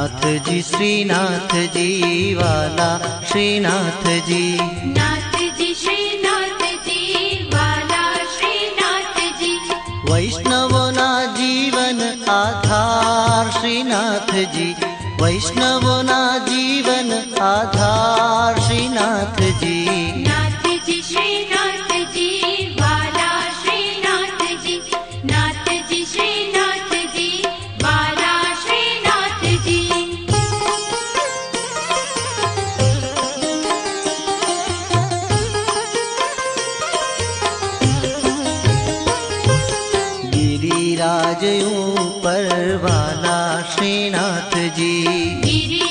नाथ जी श्रीनाथ जी वाला श्रीनाथ जी। नाथ जी श्रीनाथ जी वाला श्रीनाथ जी। वैष्णवोना जीवन आधार श्रीनाथ जी। वैष्णवोना जीवन आधार श्रीनाथ जी। नाथ जी श्रीनाथ जी वाला श्रीनाथ जी। नाथ जी श्रीनाथ जी वाला श्रीनाथ जी। गिरिराज ऊपर वाला श्रीनाथ जी। गिरि